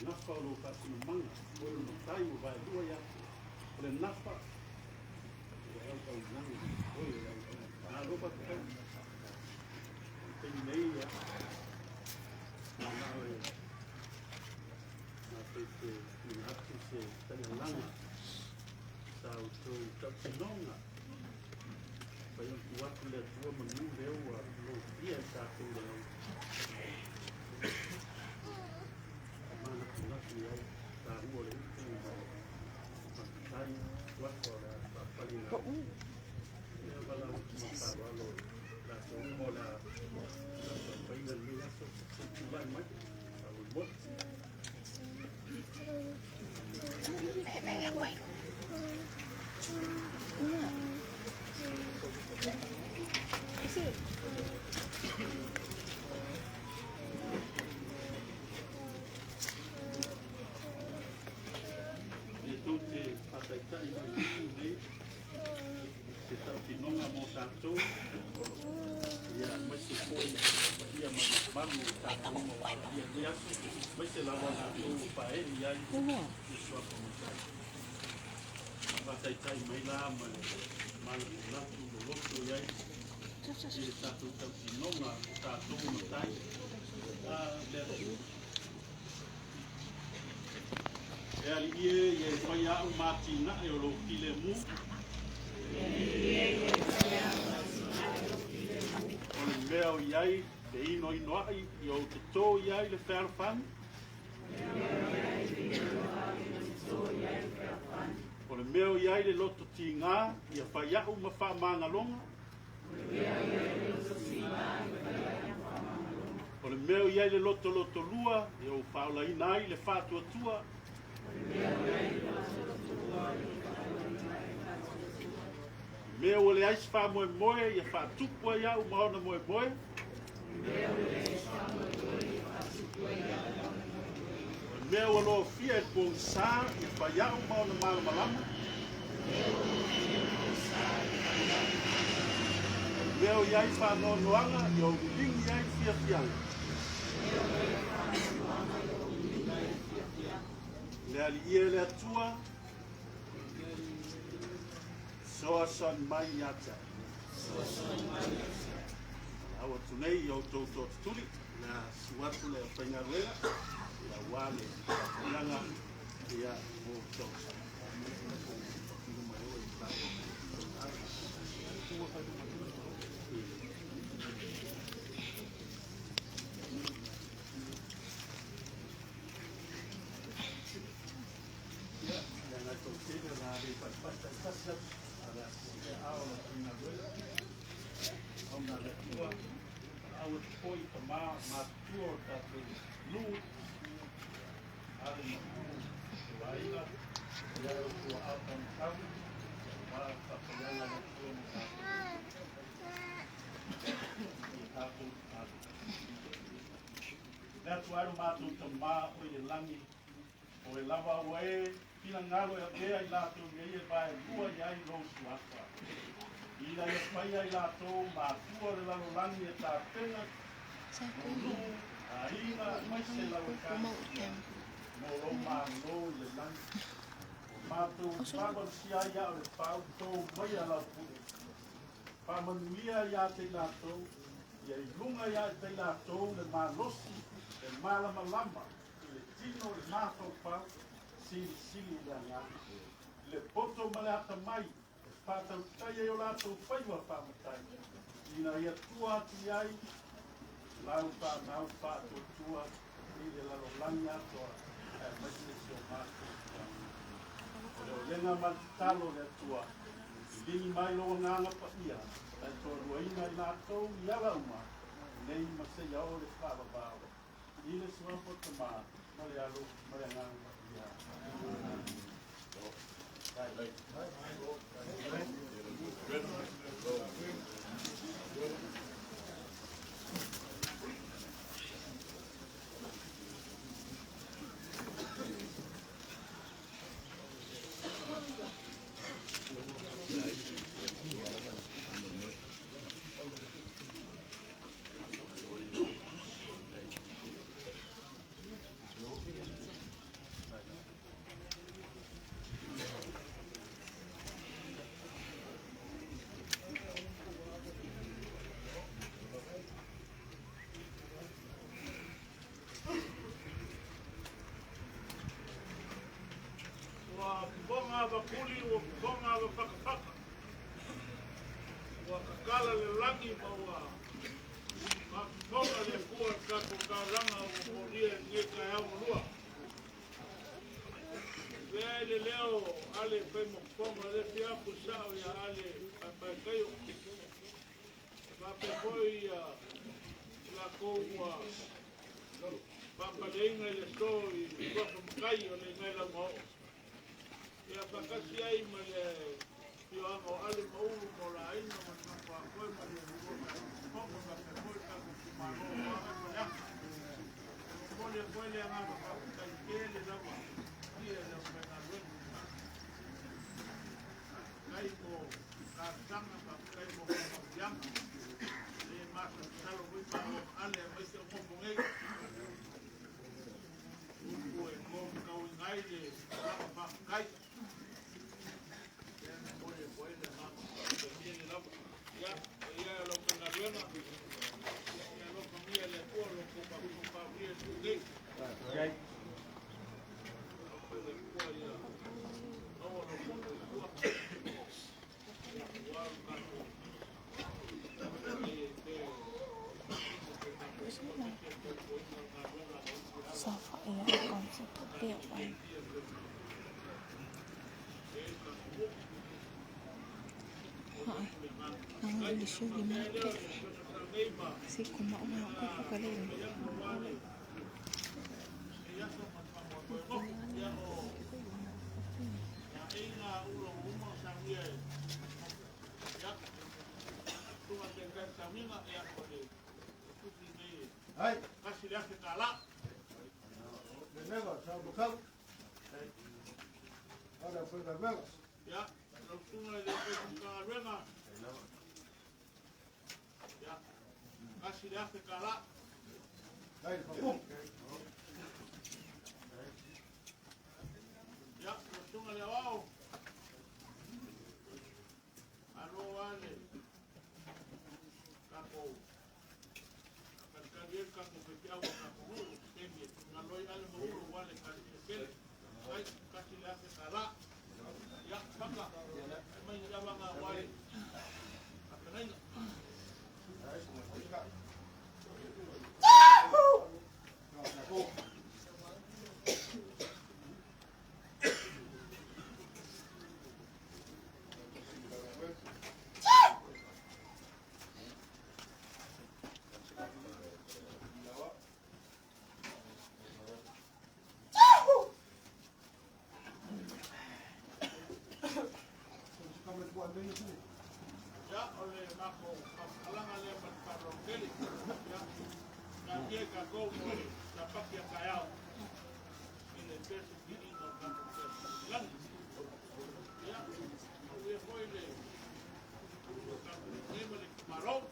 Napa o lo pasino manga, o lo tai o vai dua ya, o le napa, o le au nangu, o le au na ropa te kau, te nei ya, na te ina atu se tani langa, sa o tō tapinonga, pai o tu atu le tua manu leo a lo ia e sa tō leo. E ali e whai au mātina e o lo kile mu. O le mea o iai, te ino ai, i o te tō iai le wherwhan. O le mea o iai le loto ti ngā, i a whai au ma wha māngalonga. O le mea o iai le loto lua, i o whaula inai le whātua tua. Mea o le aisi wha moe moe, ia wha tupua iau maona moe moe. Mea o loa fia e pōng sā, ia wha iau maona maala malama. Mea o iai wha no noanga, ia o lingi iai fia fianga. Le ali ia le atua, soa son mai ata. Awa tunei i o tō tuli, na suatu le whaingaruela, la wale, ianga, ia o tō. Wharu mātou ta mā o i langi o e lava o e pina ngalo e apea I lātou ngei e vai lua I ai rosu akwa. I la e whai ai lātou mā tua le lalo langi e tā pena o lu a ina mai se lau e kāsi mo lo mā no I le langi. Mātou whawan si ai a o le whau tō mai a lau pune. Whamanuia I a te lātou I ai lunga I a te lātou le mā losi e malama lama, le tino le mātou pau, sili le ngā. Le poto ma le ata mai, e pātau tai e o lātou whaiwa whamatai. Ina ia tua ati ai, lau pātau pātou tua, I le lalo langi ato mai se o mato. O lenga matalo le tua. Lini mai lo nganga pa ia. Ai to ruaina i nato i ala uma. Nei mase ia o le whaba bao. I le suampo te maa. Mare alo, mare nganga pa ia. Bakuli o konga o whakapaka. Ua kakala le langi maua. Makitonga le kua kako karanga o moria nye kai au lua. Lea le leo ale pai mokonga le pia kusao ya ale pai kaio. Vape hoi la koua. Papa leinga le stoi. Waka mkai o le ngai la mao. Ia pakasi ai ma le pio amo ale maulu mo la aina ma napa koe ma le hukona hoko ma te koe kako kumaro o ame ma yaka. Mole koe le angama kako kai kele lama ia le umena luengu. Kai mo kātanga pa kai mo kama yaka. Le mata talo kui pao ale mai te mopo ngei. Uku e kong kau ngai le lama pa kai. Okay. Sofa ia con sự tiệu anh hỏi năng đi siêu gì mà si cũng mẫu nào cũng có cái liền Hey, casi le hace calar. de nuevo, chao, bocado. Ahora fue de nuevo. Ya, los túneles de Carrera. Ya, casi le hace calar. Ahí, pum. Ya, los túneles de abajo. Aló, vale. Capo. Cargar el capo que te hago, capo duro. Aló, algo duro, vale, casi le hace calar. Ya, saca. Ya van a guay. Ya, oleh mako, alang ale parrongeli. Ya, nanti kako mo dapat yang kaya. Ini pesu ini no kako lang. Ya, oleh koile. Ini balik marong.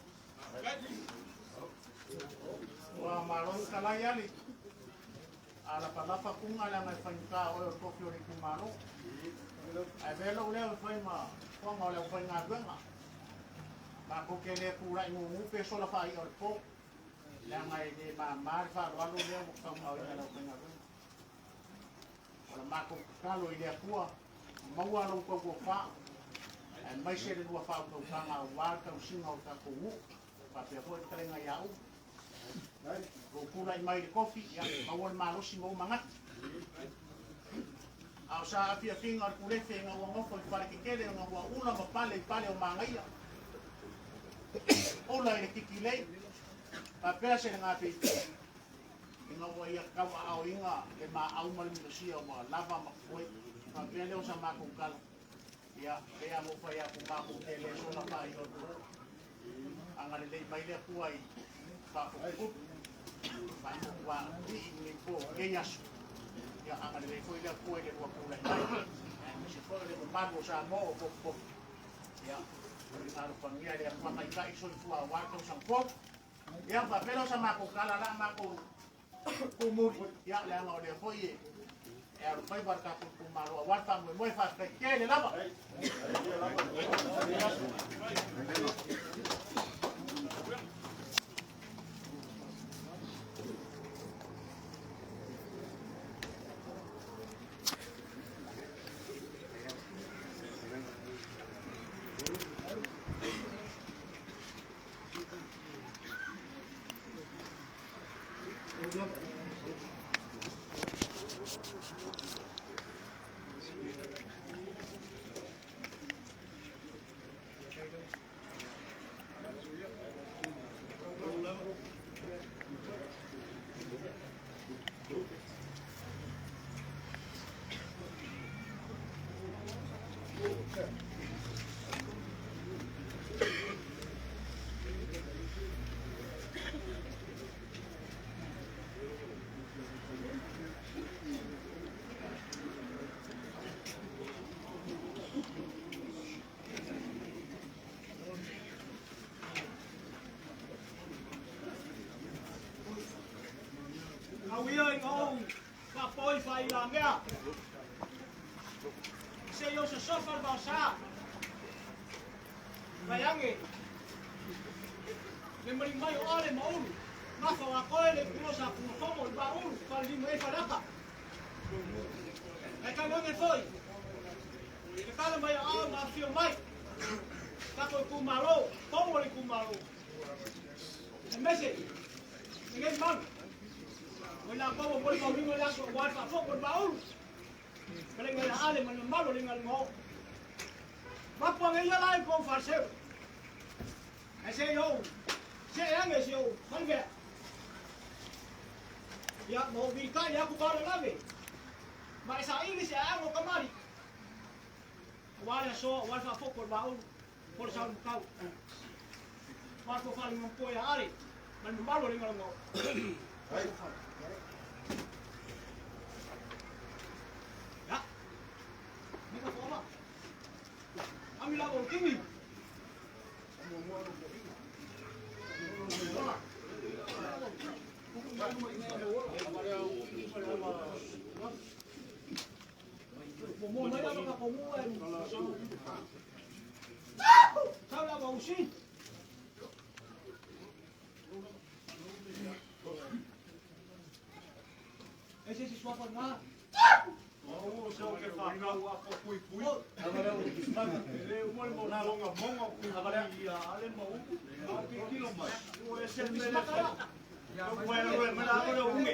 Kaji. Wa marong kalayali. Ala palapa kung ala ngai fangka o Tokyo ni kumaro. Ai velo leo foi ma, como leo foi na guerra. Ma ko ke le pura ngu peso la fai o po. La ngai de ma marfa lo leo ko ma o leo foi na guerra. Ola ma ko kalo ile kua. Maua lo ko ko fa. Ai mai se le lua fa ko tanga wa ka usinga o ta ko u. Pa pe ko trenga yau. Ko pula I mai le kofi, ia, mawon malosi mo mangati. Au sa afia finga al kulefe nga wangofo I pare kekele nga wa una ma pale o mangaia. Ola I le kikilei. Pa pea se nga pe. Inga wa ia kawa au inga e ma au mali minosia wa lava ma koe. Pa pea leo sa mako kala. Ia, pea mo pa ia ku mako tele sola pa I oto. Anga le lei mai le kua I pa kukup. Pa imo kua ni po keyasu. Ya anga le foi le kua le kua mai. Se foi le mago sa mo po. Ya, le aro pangia le maka ika iso tua wato sang po. Ya pa pero sa mako kala la mako kumuri. Ya le anga le foi e aro pai barka ku maro wata mo fa ke le lava. Awi ơi ngon, cà phê phải làm nha. Xe vô sẽ sốt vào xa. Vậy anh ấy. Nên mình mới ở đây mẫu. Mà phải là coi để cũng sẽ cũng không một bảo còn đi mấy phải đắt. Cái cái nghe phơi. Cái cái là mấy ở mà phiêu mấy. Các tôi cùng mà lô, không một cùng mà lô. Mấy gì? Nghe măng. Wala pa mo poli mo wala so wala pa mo baul. Kaya ngala ale man malo lingal mo. Mapang iya lai ko farseu. Ese yo. Se yang ese yo. Manbe. Ya mo bika ya ku para lave. Ma sa ini se amo kamari. Wala so wala pa ko baul. Por sa kau. Wa ko fali mo ko ya ari. Man malo lingal mo. Ambil apa kimi? Mau mai apa kau mau? Kau nak bau sih? Esse se sua forma. Oh, so que fa kau apa pui. Agora o desmano, ele molmo na longa mongo, agora ia ale mau, a kilo mais. O esse desmano. Ya, bueno, me la hago yo ume.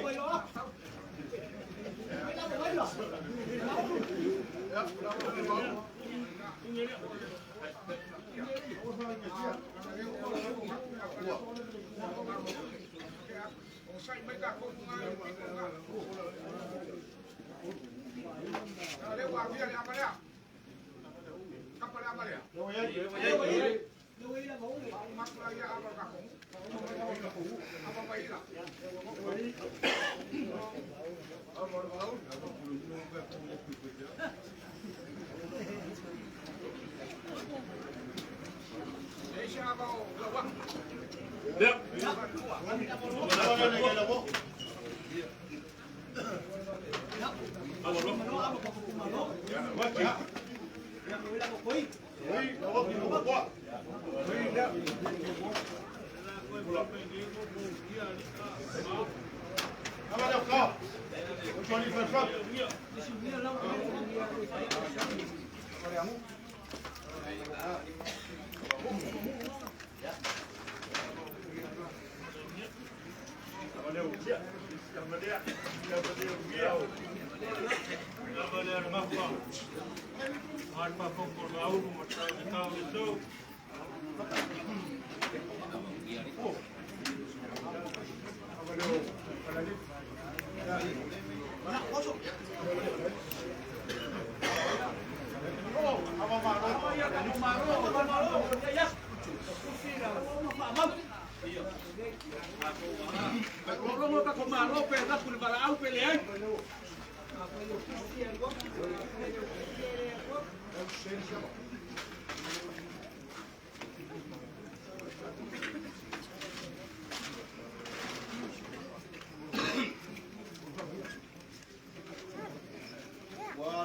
leo dia. Kama dia dia. Kama dia mapa. Arpa poko lau matai tau itu.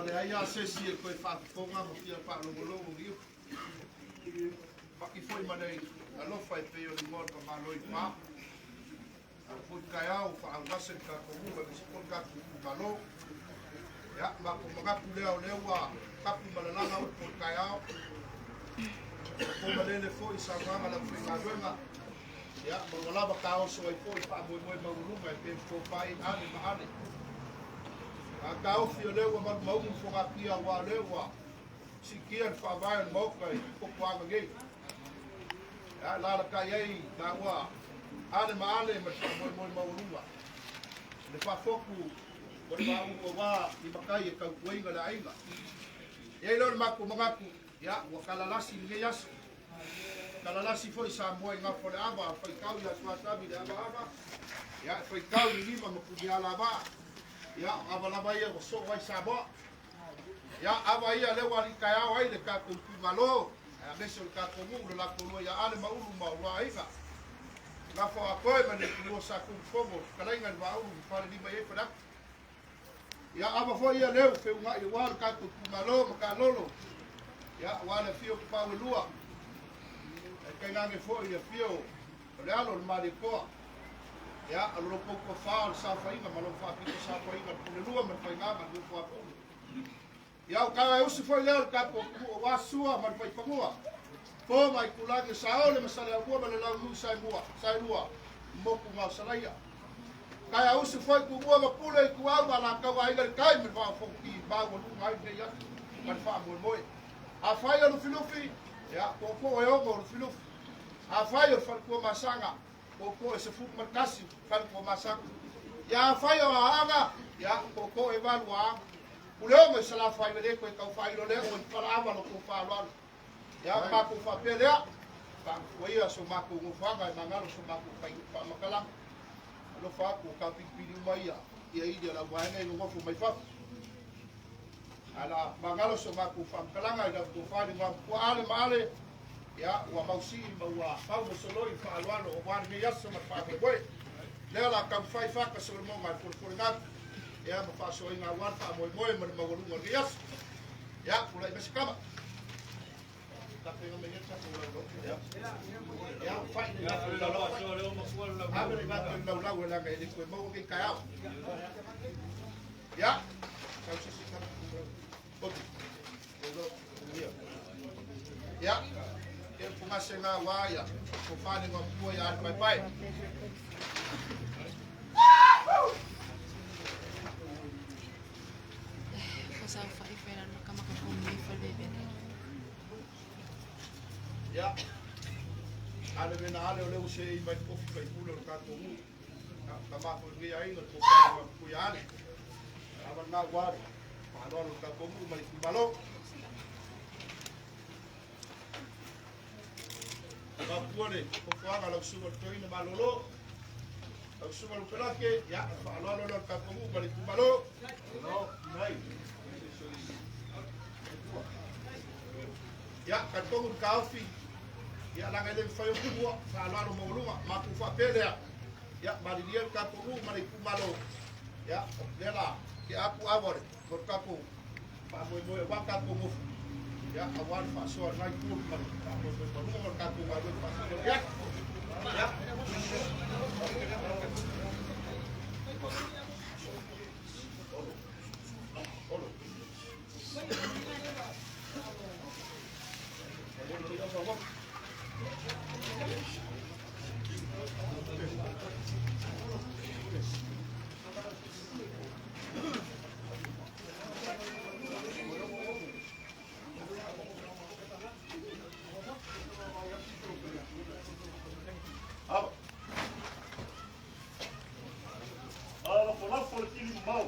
Le ai a sesi e koe whakaponga mo kia whakalongolongo riu. Paki foi manei alofa e peo ni mora pa maloi pā. Put kai au whaangase ka komuga ki sipon kaku malo. Ya, mako magapu leo lewa kapu malalanga o put kai au. Poma lele foi sa wanga la foi ngawenga. Ya, mawalaba ka o so ai foi pa moi maurunga e pe fo pai ane ma ane. Kau fio lewa mat mau fonga pia wa lewa sikian fa vai mo kai ko kwa ngai ya la ka yai na wa ale ma ale ma mo lua le fa foku ko ba u wa i makai ka kuinga la ainga ye lo ma ko magaku ya wa kala lasi ngai yas kala lasi foi sa mo nga fo le aba fa kau ya swa sabi le aba ya fa kau ni ma ko dia la ba ya abalaba ia so vai sabo ya aba ia le wali kaya wai le ka ku malo ya beso ka ku mu la ku ya ale ma ulu ma wa ifa la fo a koe ma le ku sa ku fogo kala inga va u fa ni mai fa ya aba fo ia le fe unga i wal ka ku malo ma ka lolo ya wala fio pa lua e ka ngange fo ia fio le alo ma de ko ya alo poco fa sa fa inga malo fa pito sa fa inga ku lua ma fa inga ma lu fa ya o ka usi foi le ka ko wa sua ma fa pangua po mai kulage sa ole ma sa le ko ma le la lu sa lua mo ku ma sa ia ka usi foi ku mo ma pule ku au la ka wa inga kai me fa fo ki ba wo lu mai de ya ma fa mo mo a fa ia lu filufi ya ko ko e o lu filufi a fa ia fa ko masanga ko se fu makasi kan ko masak ya fayo anga ya ko e valwa uleo me sala fai de ko ka fai lo le o para ava lo ko fa lo ya ma ko fa pele ka ko ia so ma ko mo fa ga mangalo so ma ko fai pa makala lo fa ko ka pipili mai ya i de la wanga no ko mai fa ala mangalo so ma ko fa kalanga ga ko fa ni ma ko ale male ya wa mausi ma wa pau mo soloi fa alwano o war me yaso ma fa ko boy le la kam fai fa ka so mo ma for ngat ya ma fa so inga war fa mo mo ma ma wolu ngi yas ya kula i mesikama ta pe me yetsa ko lo ya fa ni la so le mo ko la ha me ba ko la la ga ni ko mo ngi ka ya ka si si ka ya ke pumasenga waya ko fani ngam ko ya pai pai Sa fa ifera no kama ka pumi fa bebe ya ale me na ale ole use i mai ko fi pulo ka to mu ka ma ko ngi ai no ko ka ku ya ale aba na wa pa lo ka ko mu mai malo ba puone ko ko aga lo suba to ina malolo lo suba lo pelake ya fa lo ka ko mu mai malo no mai ya ka to un kafi ya la ga le fa yo ku fa lo mo lu ma ku fa pele ya ma di ka ko mu mai ku malo ya dela ke aku avore ko ka ko pa mo wa ka ko mu ya awan fa so na ku ma ko ka ko ma fa ya ya mau.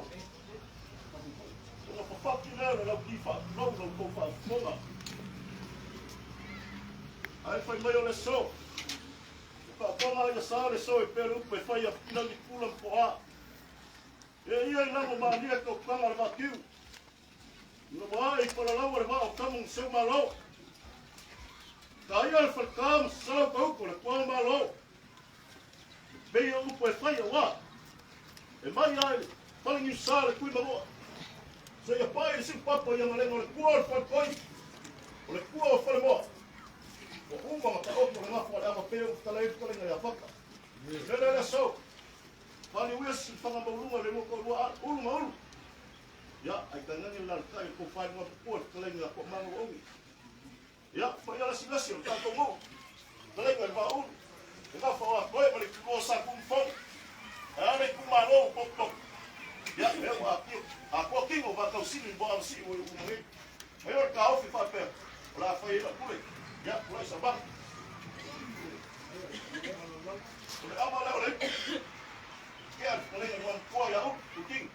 Ua papaki lea na lau ki whaatunau lau kou whaatunga. Ai whai mai o le so. Whaatonga ia sa le so e peru upe whai a pinangi pula mpoa. E ia I lango maania kau kanga le makiu. Ina moa I palalau le maa o kamung seu malo. Ka ia le whakam sau kauko le kua malo. Pei o upo e whai a wā. E mai ai, paling yu sa le kui maroa. So ia pai le si papa ia malenga o le kua le whakoi. O le kua o whale moa. O uma ma ta opo le ngafo le ama peo tala e palinga ia whaka. Nele le sau. Pali uesi whanga maulunga le moko lua ulu ma ulu. Ia, ai tangangi la le kai ko whai ngā pupua le talenga ko mango ongi. Ia, whai ala silasi o tātou mou. Talenga le wā ulu. E ngā whawa koe ma le kiko sa kumfong. E ane kumaro pok pok. Ia, e wa akio. A kua kingo wa kau sini bo am si o umangi. Mai ora ka ofi wha pēr. O la whai ila kule. Ia, kule sa bang. O le ama leo le. Kia, talenga nuan kua ia u, u king.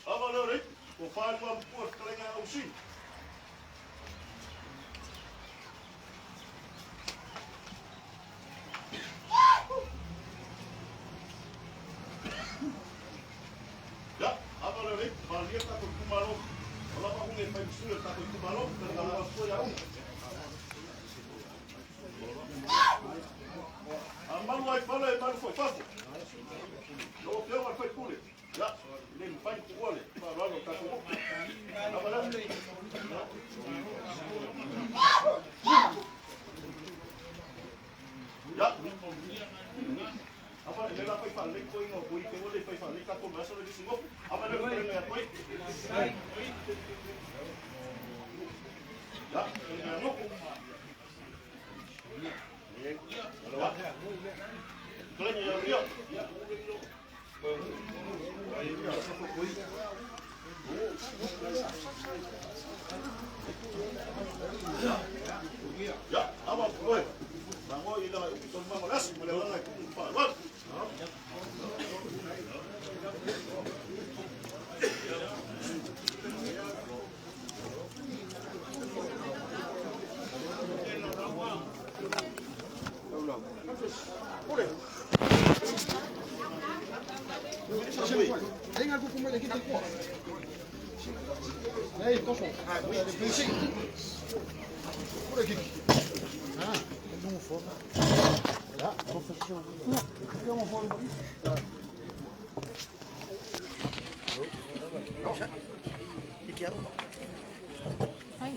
Ama leo le. Ko whai nuan kua talenga au si. Ya, apa leo le? Palia tako kumaro. Ola pa unge pai sule tako kumaro. Talenga nuan kua ia u. Amalu ai fala e malu foi fácil. Não deu mas foi pule. Já, nem faz com olho. Para lá tá com. Trabalhando. Já. Apa ele lá foi falar com não foi que ele foi falar com a conversa ele disse, "Apa ele foi ganhar foi?" Já, ele ganhou. Ya, apa boy? Bango ila ton mangolas, mulai lang ay pawag. Tem algo como ele aqui tem fora. Aí, tosso. Ah, por aqui. Ah, não forma. Lá, professor. Não, uma forma. Que que é? Ai.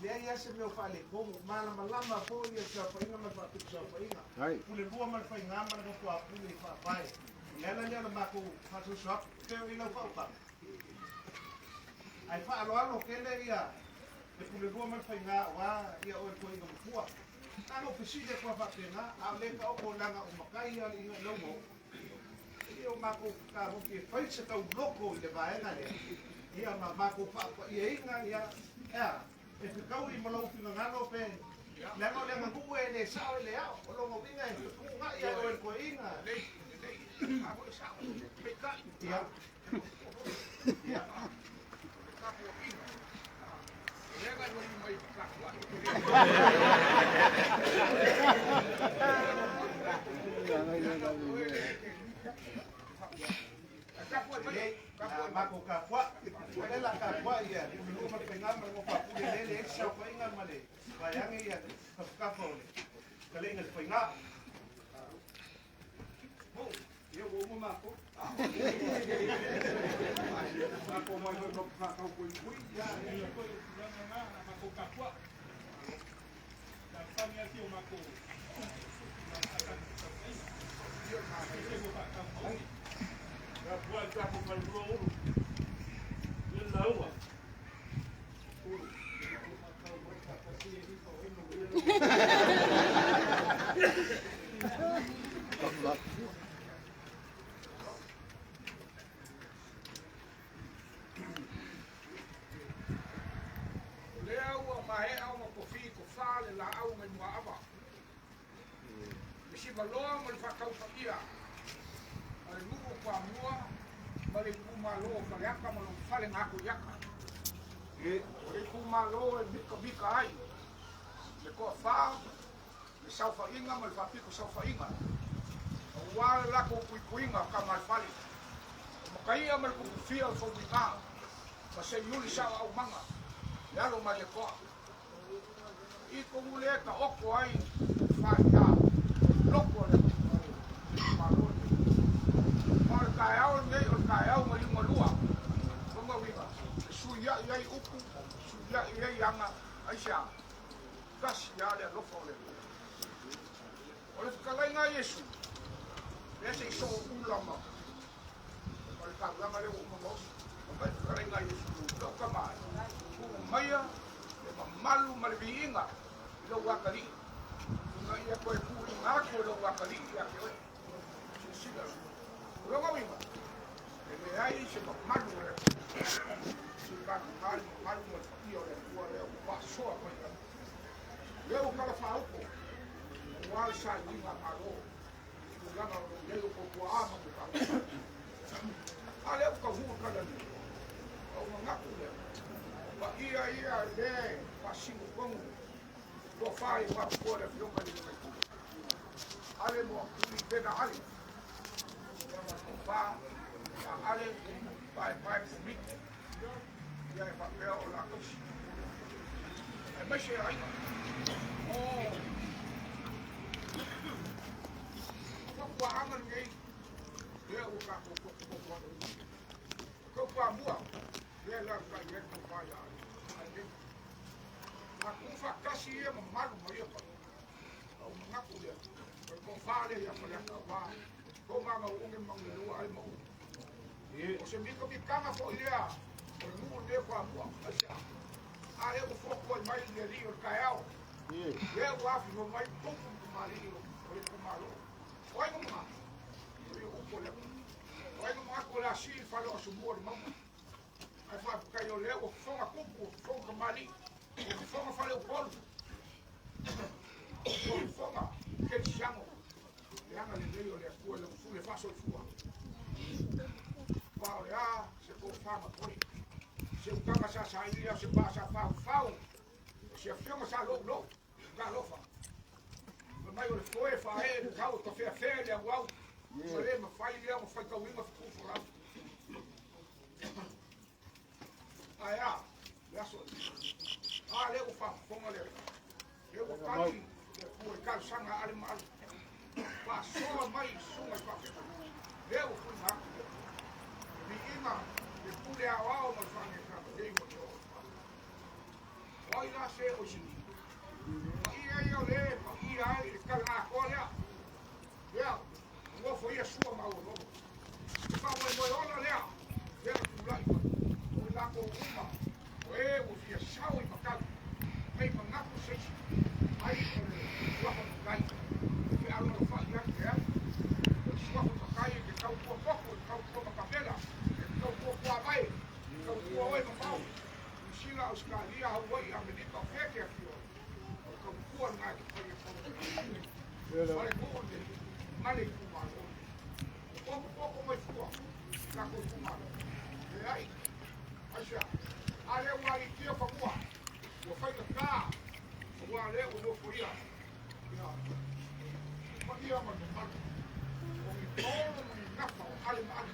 Lea se meu fale como malama lama po ia sa fainga ma fa pizza fainga. Pule lua ma fainga ma no kwa pule fa pai. Lena lea ma ko fa so shop te ina fa pa. Ai fa alo kele ia. Te pule lua ma fainga wa ia o ko ina fua. Ano piside kwa fa tena a le ka o langa o makai ia ina lomo. Ia ma ko ka ho ke fa se ka loko le vaenga le. Ia ma ko fa ia inga ia. E te kauri malau pinga ngano pe. Lengo lenga kuku e le sao le ao. O longo pinga e kuku nga ia o e koe inga. Ako e sao. Peka. Ia. Ia. Kapu o inga. Lenga i wani mai kakua. Mako kakua. Wale la kakua ia. Kuku ma pengama mo pa pule lele e sao koe inga male. Wayangi ia. Kakua ole. Kalenga koe inga. Ia wo mako. Mako mai no kakau koe kui. Ia ia koe na mako kakua. Tafanya sio mako. Kakua kakua mai bro. Laua. Lea ua mahe au ma kofi ko fale la au mai mua ava. Misi maloa ma le whakau whakia. Ma le nuku kwa mua. Ma le kumalo ma le aka ma le fale ngako yaka. O le kumalo e bika bika ai. Le koa wha. Le saufa inga ma le whapiko saufa inga. O wale lako kuikuinga ka ma le fale. Makaia ma le kukufia o fawinga. Ma se yuli sao au manga. Le alo ma le koa. I kongu le ka oko ai. Whaia. Loko le kumalo. Ma le kai au nei o le kai au ma lima lua. Konga winga. Suia iai upu. Suia iai anga. Aisha. Kasi ya le lofa o le. O le whakalainga Yesu. Lea se iso ulama. O le kaulanga le umamos. O le whakalainga Yesu. Loka mai. Maia. Le mamalu ma le viinga. Ilo wakali. Nga ia koe kuri ngako ilo wakali. Ia kewe. Sisida. Longa winga. E me ai se mamalu le. Se kaku malu ma ia le. Ua le wasoa koe. Leo kala whauko. Wal sa inga maro. Langa leo ko kuama ko ka. Ale ka hu kala ni. O ngaku le. Wa ia le pasingo kongu. Ko fai wa ko le fioka ni mai. Ale mo ni pena ale. Fa ale pai mi. Ya pa peo la ko. E mai se ai. Oh. Kwa aman ngai. Dia uka ko. Ko pa mua. Dia la ka ye ko pa ya. Aku fa kasi ye malu mai pa. Au ngaku dia. Ko fa le ya pa ka wa. ko manga unge manga lua ai mo o se miko mi kanga fo ilea o mu de kwa mua asia a e o foko mai le rio kaao e o afi no mai tofu mali o le kumalo oi mo ma o ko le oi mo ma ko la si fa lo su mo mo ai fa ka yo le o fonga kupu fonga mali o fonga fa le o polo o fonga que chamo Yang le rio le ku le fu le faso fua. Wa ya se ko fama koi. Se u kama sa sa ia se pa sa fa. Se fioma sa lo ga lo fa. No mai o le foi fa e ka o to fe fe le wa. So le ma fa ile o fa ka wi ma fu fu ra. Aya, ya so. Ah le o fa fonga le. Le o ka ni le fu e ka sanga ale ma Passou mais uma eu fui rápido. Menina, depois de a alma falei olha lá se hoje. E aí eu lembro, e aí ele fica na colha. Eu vou foi a sua mal não. Falou olha lá. Eu fui lá com uma. Eu fui a chão e bacana. Aí para não sei. Aí eu vou cair. Algo no faz ya que é o sua fotocaia que está um pouco está um pouco cabela está um pouco a vai está um pouco aí no mal ensina os caras a Hawaii a medita o que é aquilo está um pouco na que foi olha como male kumalo pouco mais forte na kumalo e aí acha ale o ali que eu faço o faz cá o ale o não foi Dia man o mi todo mi nafa ale man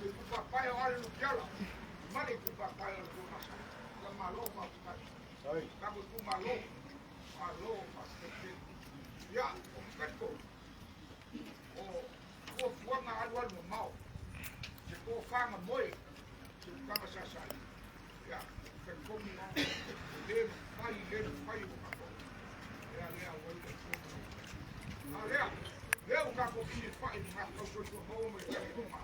mi papai ale no kiala mali ku papai ale ku masa la malo ma ka sai ka ku malo ma ya o kato o fuanga alwal no mau se ko fanga moi se ka sa sa ya ka ko mi le fai o ka ya le a wo Leo kako ki fai ma ko so so mo mo ya ko ma.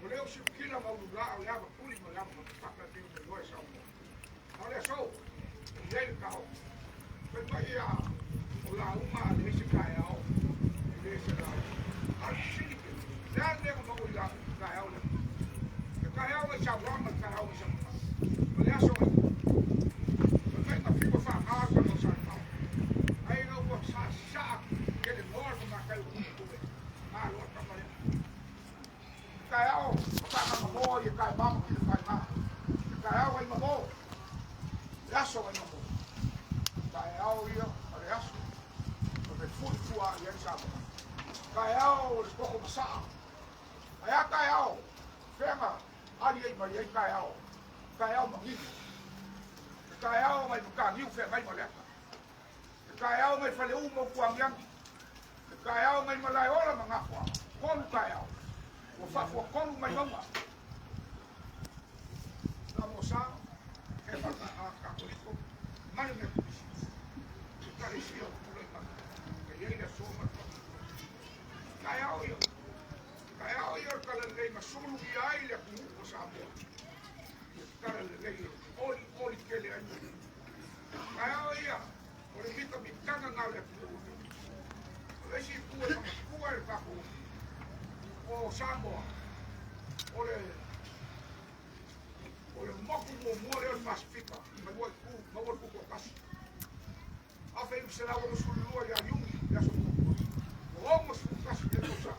O leo se kila ma u la ya ba puli ma ya ma ka ka te mo sa mo. Ale so. Ye ka o. Pe ma ya o la uma le se ka ya o. Le se la. Al si ki. Ya ne mo mo ya ka ya o le. Ka ya o sa wa ma ka ya o sa. O le so. Pe ma fi ko fa ma ka no sa ma. Ai no ko sa sa que ele morre na caiu ah lo tá falando caiu tá na memória cai vamos que faz nada caiu aí mamou já só aí mamou caiu ia olha só porque foi tua e sabe caiu os pouco passar aí caiu fema ali aí vai caiu mamilo caiu mas o caminho fez mais molesta caiu mas falei uma com a minha Kaya may malayo la mga kwa. Kon kaya. O fa fo kon may mga. Na mo sa e pa ka ko mali me. Kaya siya tuloy pa. Kaya ina so ma. Kaya o yo kala lei masulu ki ai le ku sa mo. Kala lei oli kele ai. Kaya o ya. O le mito mi kanga ngale ku. Esse pua el papo o sambo ole moku mo more el pacifica me voy ku casi a fe se la vamos con lo ya yum ya so vamos ku casi de cosa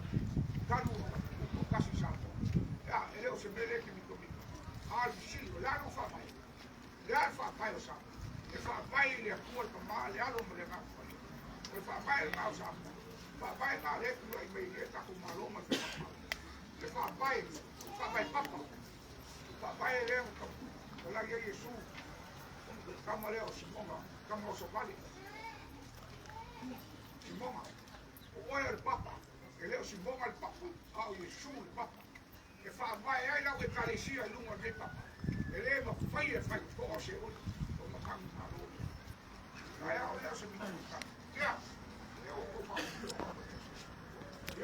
canu ku casi sambo ya ele se mele que mi comigo al silo la no fa mai ya fa pai o sambo e fa pai le ku el ma le alo me le ga e fa pai el sambo papai na le ku ai mai le ta ku malo ma le papai papa papai le ko la ye yesu kama leo simonga kama osopali simonga o el papa que leo simonga el papa au yesu el papa que fa vai ai la que carecia lungo de papa ele ma fai ko se o ma kan malo ai au le se mi ya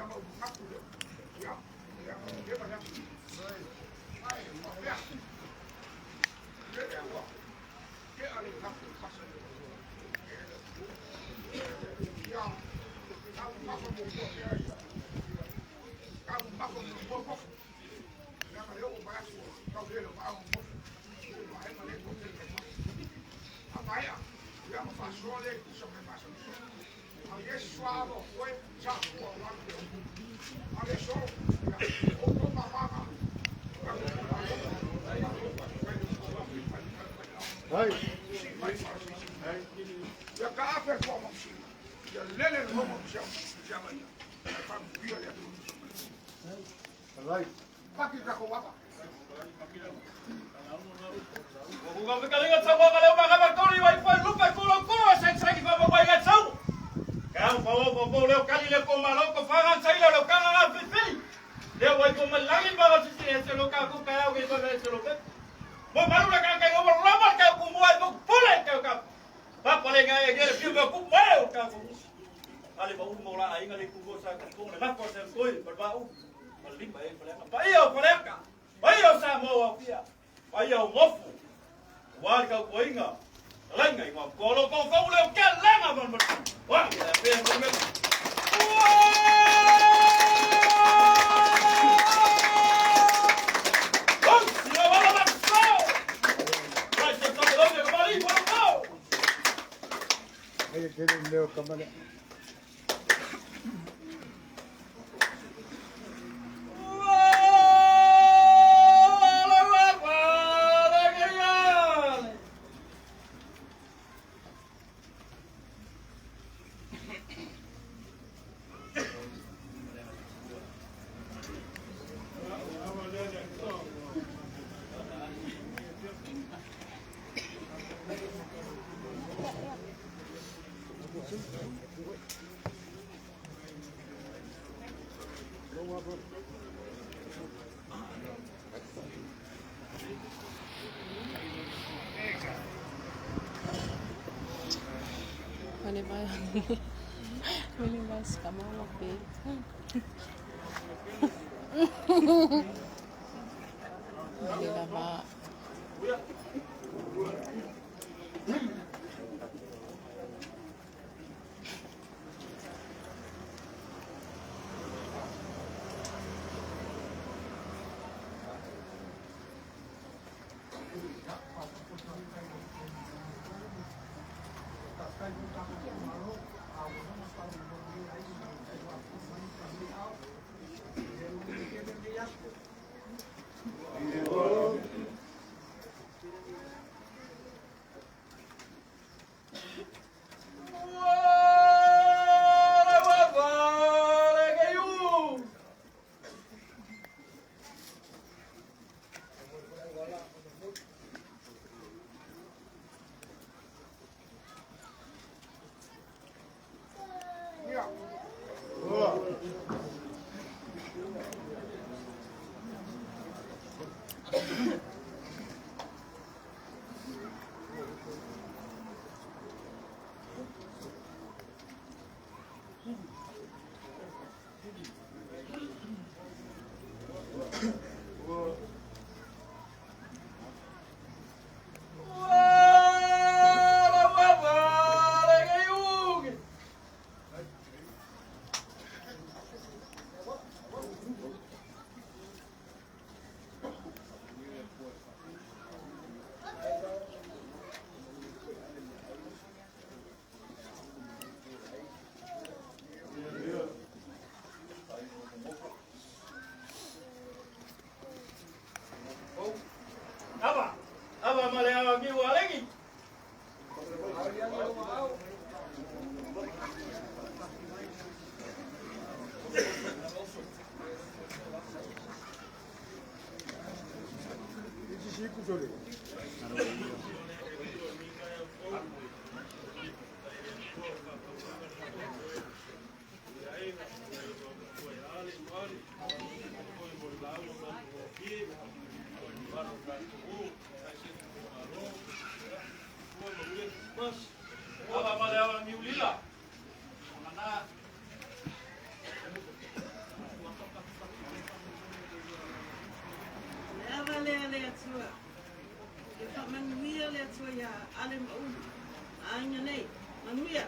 Minibus kama mapit. Hindi na ba? atua. E wha manuia le atua ia ale maunu. Ainga nei. Manuia.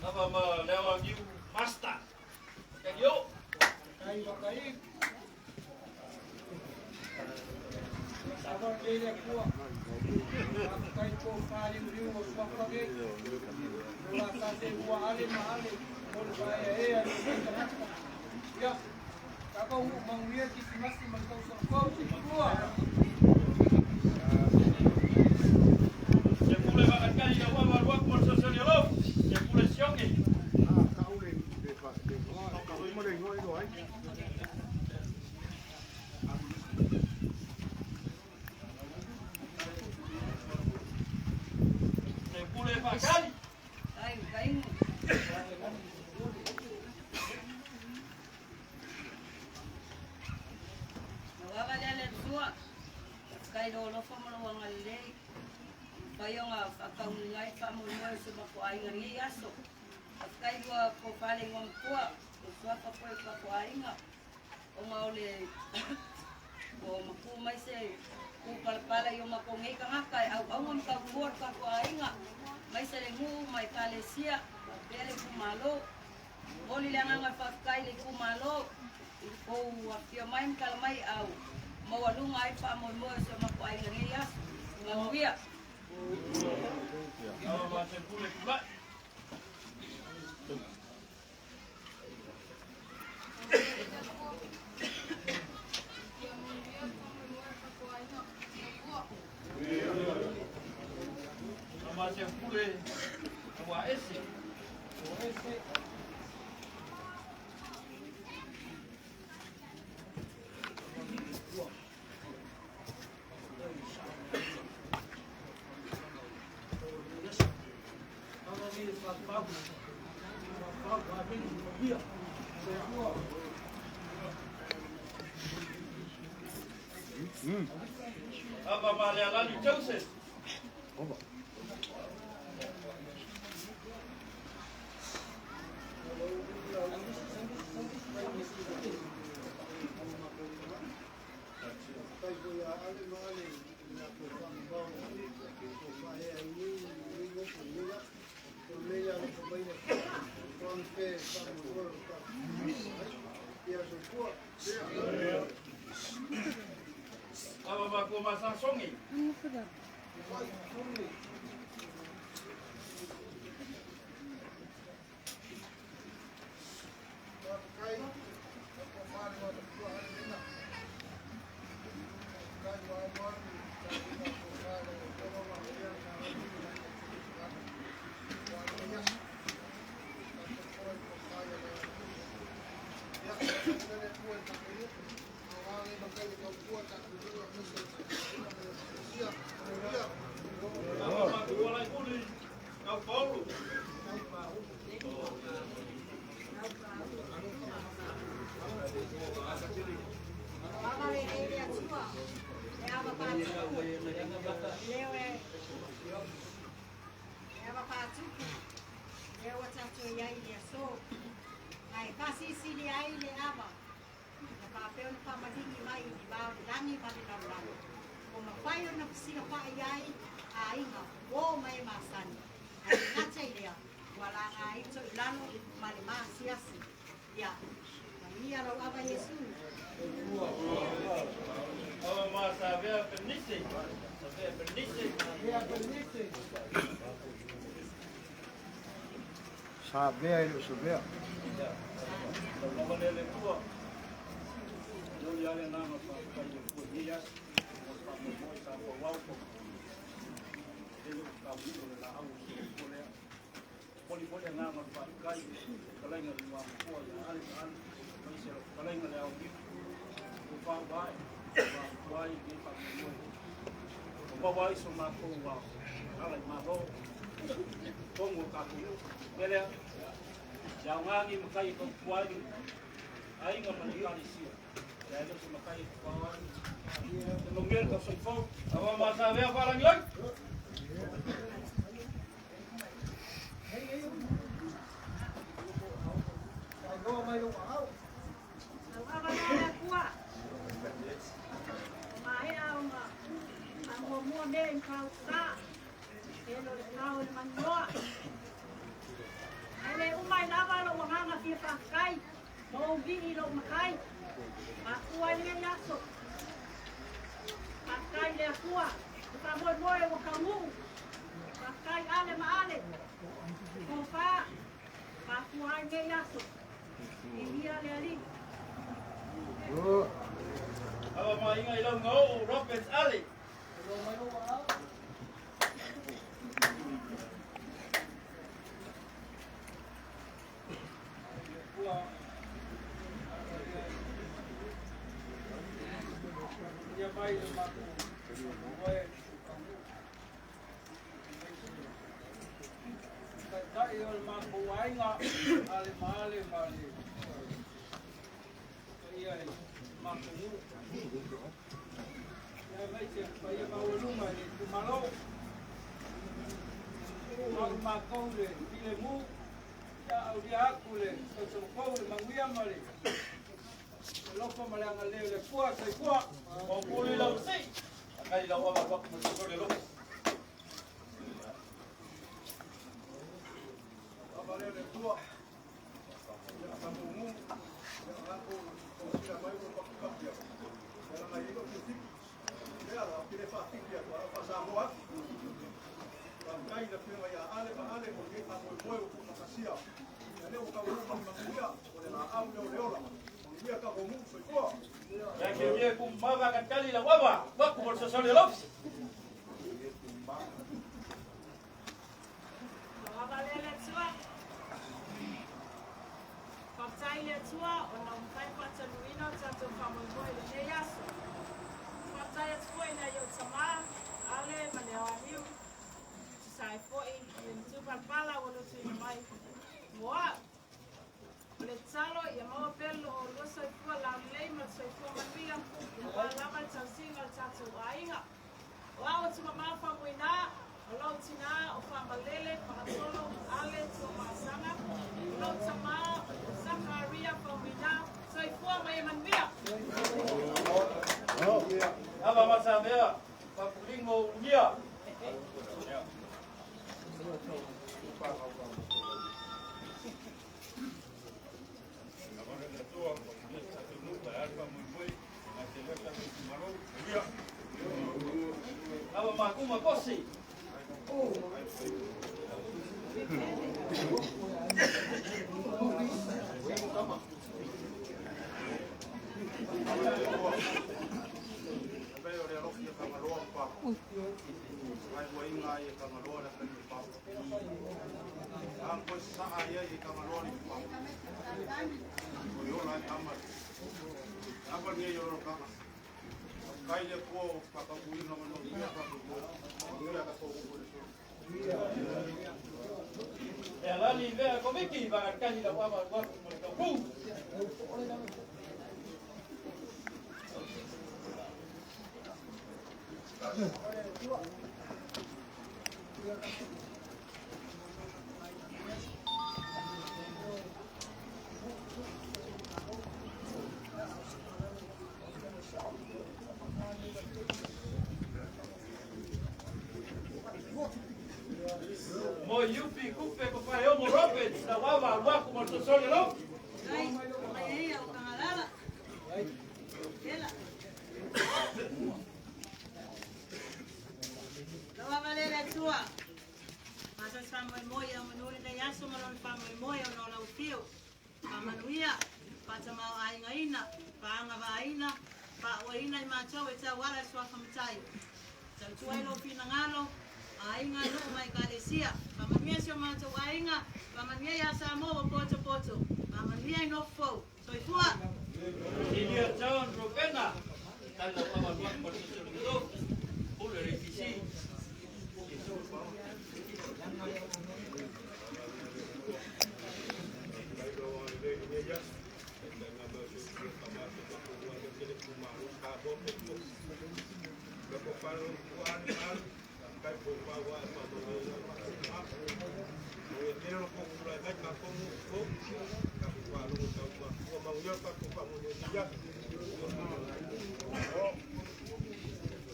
Napa ma lewa ngiu master. Kagio. Kai wakai. Sabar kele kuah. Kai ko kali riu o swapage. Nula sase ua ale mahale. Mol baya e ale kanaka. Ya. Kakau manguia kisi masi mangkau sokau si kuah. Sepule bakakai ya wa wa por sosiolo. Sepule siongi. Sepule bakai. Ai, kaingu. Nawaga le tua. Kai do lo fa mo wanga le. Bayonga akaungai fa mo mo se ba ko ai ngari aso. Kai do ko pale ngom tua. Tua pa ko ai nga. O maule. O maku mai se ku pala yo makongai ka ngakai au ngom ka buor ka ko ai nga. Mai se ngu mai kalesia. Pele ku malo. Boli le nga fa kai le ku malo. Ko afia mai kalmai au. Mawalunga ai pa mo mo se ma ko ai ngari aso. Ngawia. Awa ma sepule kuba. Nama sepule wa ese. Apa male alani Joseph. Apa ma ko masang songi. Apa ma ko wala kuli. Kau Paulo. Apa ma sabia penisi. Sabia penisi. Sabia itu sabia. Apa lele tua. Yoli ale nama pa kai ku dias. Pa mo mo sa po wau po. Ele ka vivo la au ki po le. Poli poli nama pa kai. Kalai ngal wa po ya ale an. Mai se kalai ngal au ki. Ku pa vai. Wa vai ki pa mo. Ku pa vai so ma ko wa. Ala ma ro. Pongo ka ku. Ele ya ngangi makai ko kuai. Ai nga manikalisia. Dahil sa makai ko kuai. Lumir ka sa phone. Apa ma sabia parang yon. tau sa. E lo le tau le manua. Ele umai lava lo wanganga kia whakai. Mo umbini lo makai. Akua le yaso. Pakai le akua. Ka moe moe o ka ngu. Pakai ale ma ale. Ko wha. Pakua le yaso. E hia le ali. Aba mainga ilau ngau Roberts Ali. Dia bai le maku. Oe. Tai o le maku ainga ale male male. Ia e maku ngu. Ia mai se pai e maulunga ni kumalo. Mau makou le pile mu. Ia au dia aku le kau le manguia male. Loko malanga leo le kua sai kua. O puli lau sei. Akai lau aba wak mo so le lo. Aba leo le tua. Ia ka mungu. Ia ka ko ko sila mai ko ka kia. Ia mai ko ki. Ia la ki le fa kia ko fa sa moa. Kai na pima ia ale ma ale ko ki ka mo mo ko ka sia. Ia leo ka mo ma kia. O le la au leo la. Ia ka ko mu so ko. Ya ke dia kumbaga kan kali lau aba wak mo so le lo. Abalele tua. Patai tua o na mpai pataluina tatu famoi le yaso. Patai tua ina yo tama ale mane ahiu. Sai foi in tu pala o lo tu mai. Moa. Le tsalo ia mo pelo o lo sai tua la lei ma sai tua mania. Wa la ma tsansinga tatu ainga. Wa o tu mama famuina. Olo tina o whamalele, pakatolo, ale, tō maasanga. Olo tama, Zakaria, Paumina, so i fua mai e manuia. Aba masa mea papulingo unia. Aba makuma kosi. Kaile ko pakapuino no ia ka ko. Ia ka ko. E lani vea komiki va kani la wama wak mo ka pu. Mo yupi kupe ko pa yo mo Roberts na wama wak mo so le lo. Ai, mai o kangalala. Ela. Lawa malele tua. Masa sama moya menuri na yaso malon pa moya no la utio. Pamanuia, patama ainga ina, paanga vaina, pa waina I macho e ta wala swa famtai. Sa tuailo pinangalo. Ainga no mai kalesia, pamania sio mato ainga, pamania ya samo poto poto, pamania no fo. So ifua. Dia John Rovena. Tanda wama wak mo so le lo. Pule refisi.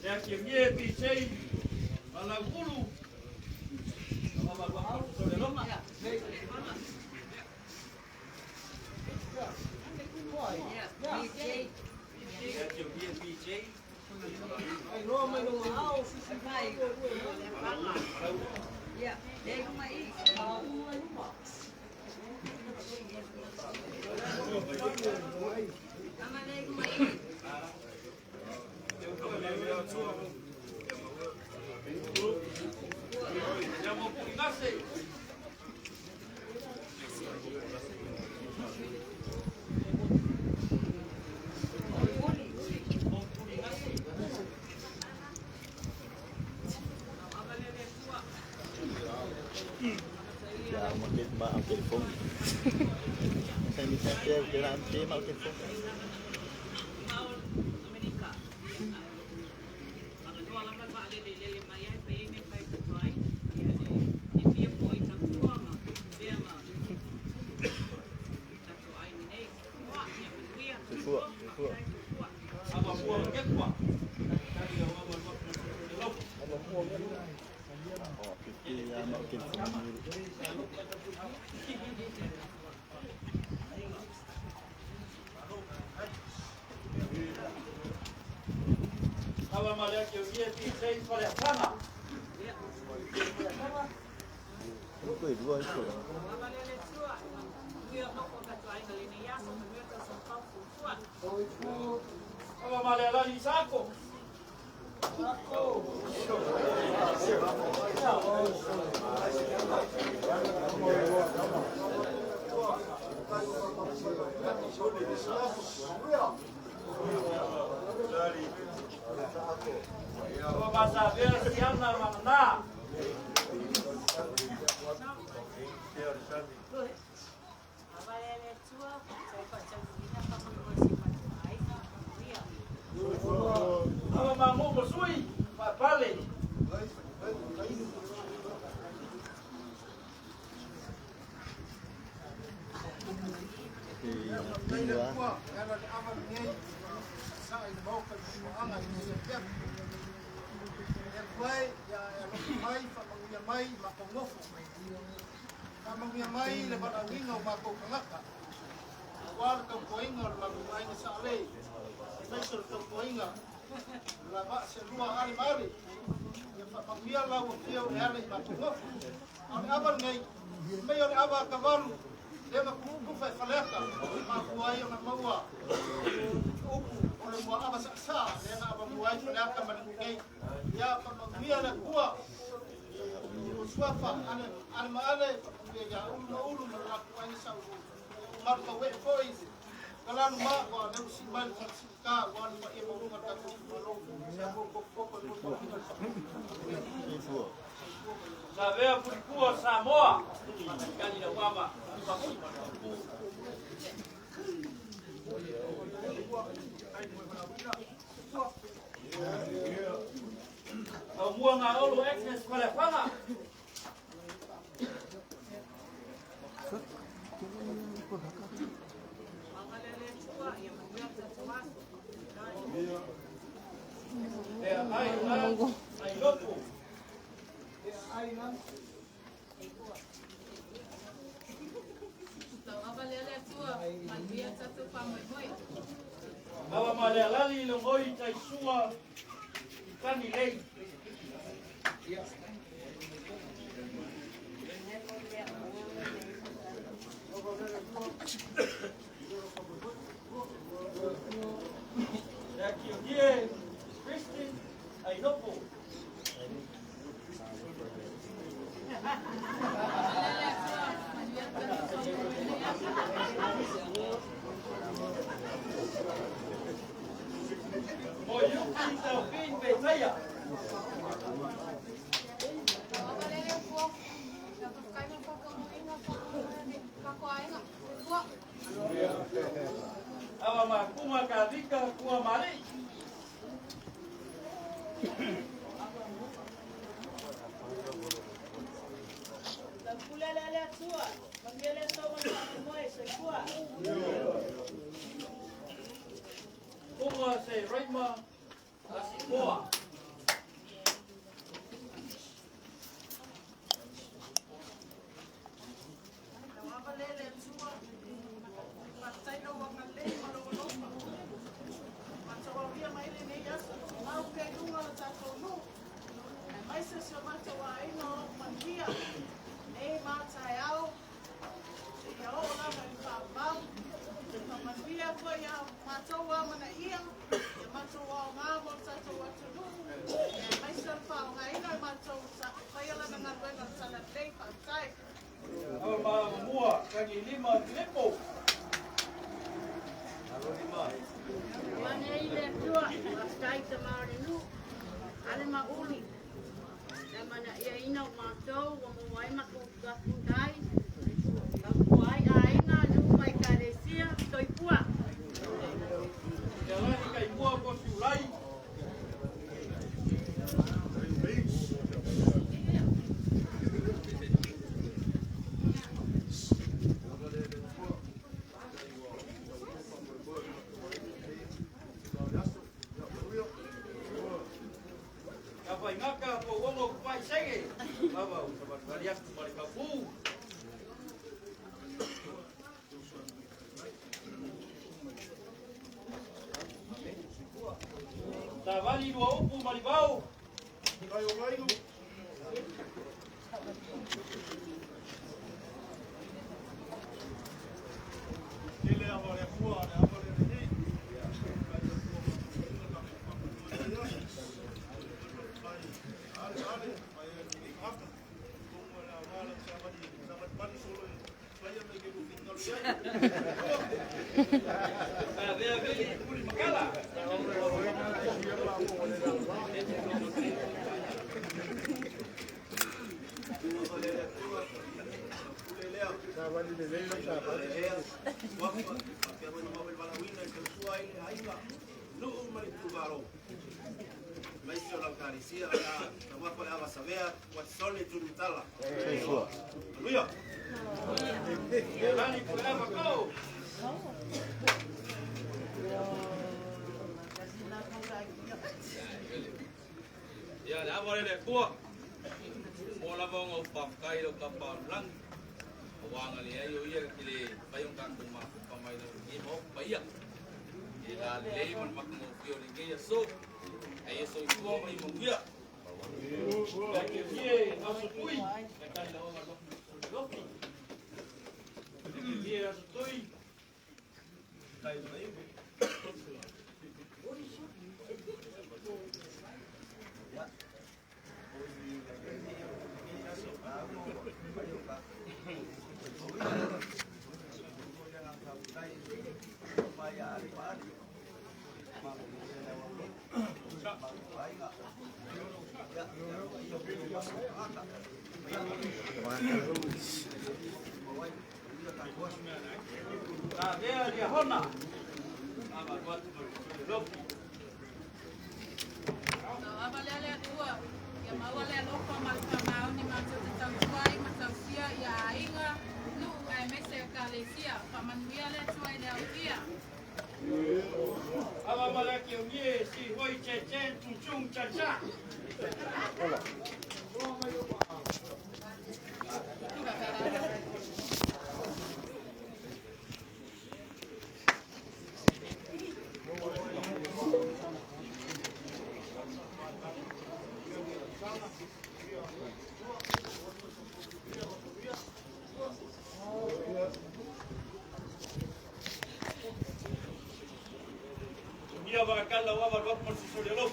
Ya kimie pichei lei. Ai roa mai no ao sisi Mai. ko ko le panga. Ya, dei mai. Ama dei mai. Ya mau pungase. Ya, mungkin mbak ang telepon. Saya minta share kira nanti mau telepon. Susu. Apa buang ke kuah? Oh, fikir ya mau telepon dulu. Apa malah que dia di seis para sana. Itu dua itu. Apa malah lagi sako. Apa bahasa biar siang nama mana? Apa mamu bersui? Pak balik. Dua. Mai lebat angin ngau bako kangaka. War kau poingar lagu main sale. Mesur kau poingar. Lama selua hari mari. Yang pambiar lagu dia hari bako ngof. Ang aban ngai. Mayor aba kabaru. Dia maku fai faleka. Maku ayo nak mawa. Uku oleh mua aba saksa. Dia nak aba muai faleka menengai. Ya pambiar nak kuah. Suapa ane maale ya ulu melakukan sau marka we foi kalan ma wa ne siman ka wa pa e mo ngata ko malo ya ko Sabea kulikuwa Samoa. Kali na kwamba Amua ngaolo excess pale fanga. Ai lopo. Baba malelali longoi taisua ikani lei. Ya kiodie Christine Ainopo. Moyuki Taufin Betaya. Awa makuma kadika kuwa mali. Kuma se Raima Asimoa. Saya maisa sa mata wa ino mandia. E mata yao. Ia o la mai whāpau. Mandia ko ia mātou wa mana ia. Ia mātou wa o ngā mo tātou atunu. Ia maisa whao ngā ino mātou sa whaiala na ngā ruenga sana tei whātai. Au ma mua kangi lima lepo. Mana ile tua, pastai te maore nu, ale mauli. Na mana ia ina o mātou, wa mo wai mako kakundai. Ka kuai aina, nu mai karesia, toi pua. Ia lani kai mua ko siulai. Apa ingaka po wongo pai sege. Baba, sabar varias para kapu. Tavali do opu maribau. Vai o vai. Ele agora é boa, né? Agora é nem. Maestro la Eucaristia, la guapa la vas a ver, what sole tu nutala. Aleluya. Lani kuela ko. Ya, la vole de ko. Mola bong o pakai lo kapal lang. Wang ali ayo ia kile payung kangkung ma pamai lo ni mo paiya. Ila lei man makmo kio ni ke so. Ayo so ko mai mo dia. Ya ke ye aso tui. Ya kai la oma lo. Ye aso tui. Kai mai. Dia hona. Aba buat lo. Abalele tua, ya mawale loko malkamau ni matou te tautuai matausia ia ainga nu ai mese kalesia pamanuia le tua ile auia. Aba malaki o nie si hoi chechen chung cha cha. Dia bakal lawa baru pergi sudah lo.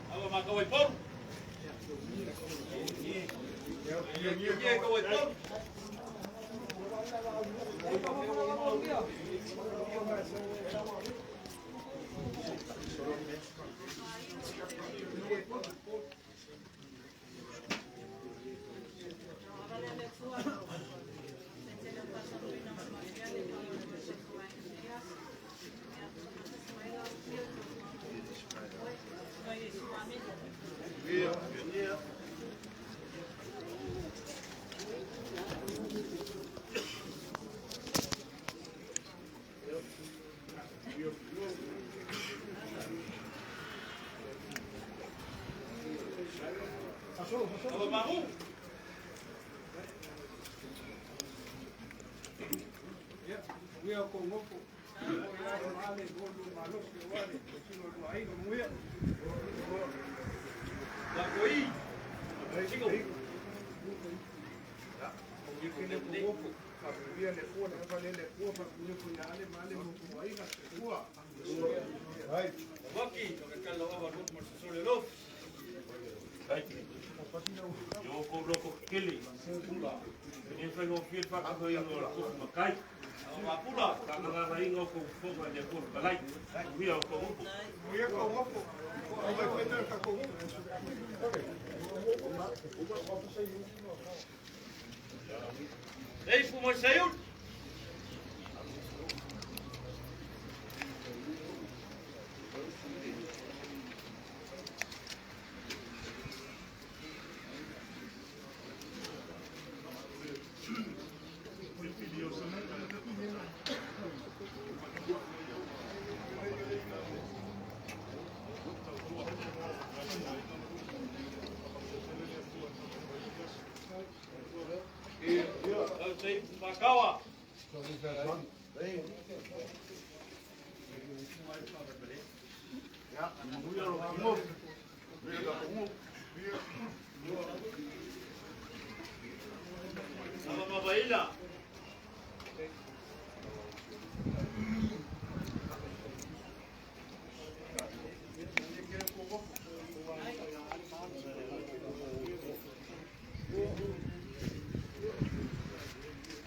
Apa mak kau ipor? Dia kau ipor? Ei, fumou saiu? Makawa. Sama mabaila.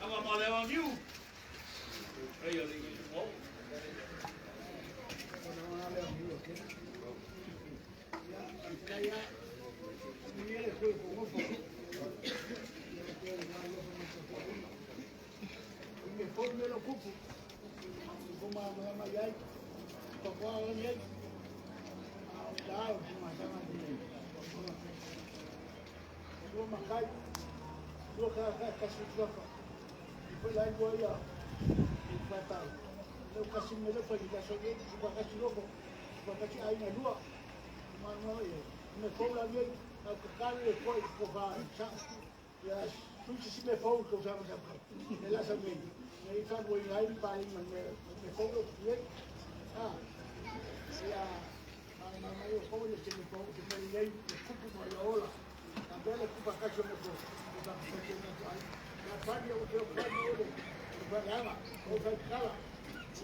Ama malewang you. Ayo lagi semua. Foi lá em Goiás, em Natal. Eu caço o melhor para ligar só ele, se vai caçar logo, se vai caçar aí na rua, mas não é. Me foi lá bem, a cara depois que vai, e as suíças se me foi que eu já não sei. Ela sabe, e aí sabe o aí para aí, mas me foi lá bem. Ah, e a eu como ele se me foi, que me liguei, desculpa uma aula, também ele culpa caço me foi. La familia o seu pai o programa o cala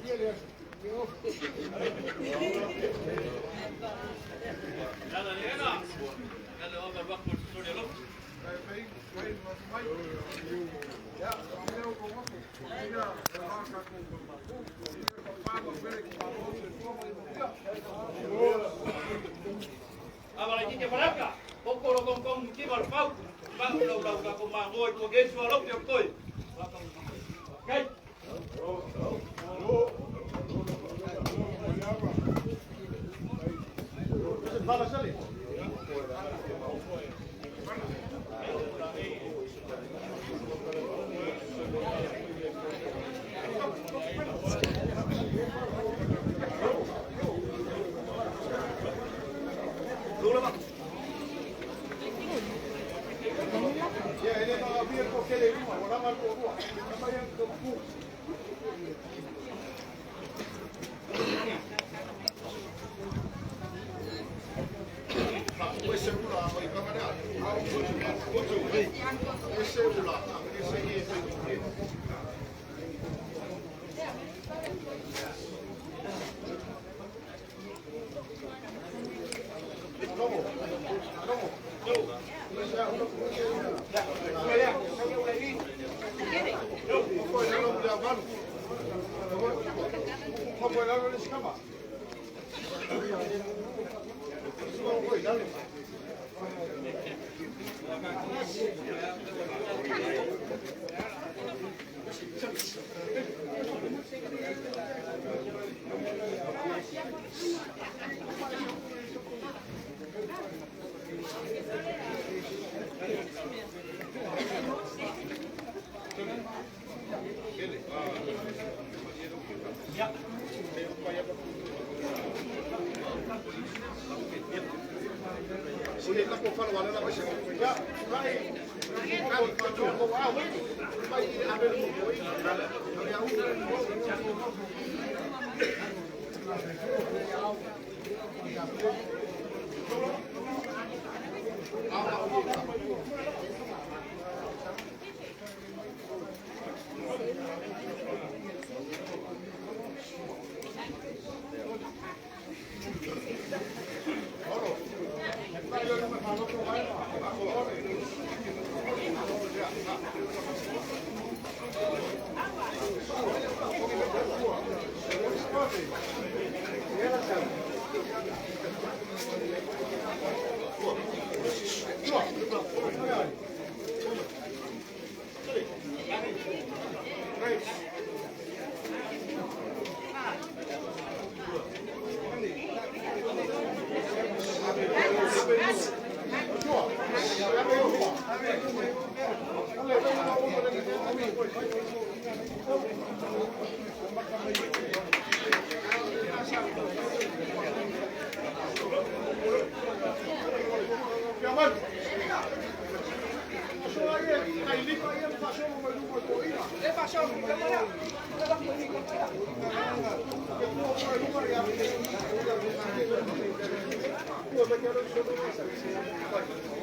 e ele eu Nada nena. Nada vamos al banco por el otro. Abang lagi ke Malaka. Pokok kong ki bar pau. Bang lau ka ko ma ngoi ko ge su lo pyo koi. Kai. Fala sali. Oye, la por favor, la vai ser. Ya, vai. Kali, patrão, vou lá, vai haver um boi. Thank you.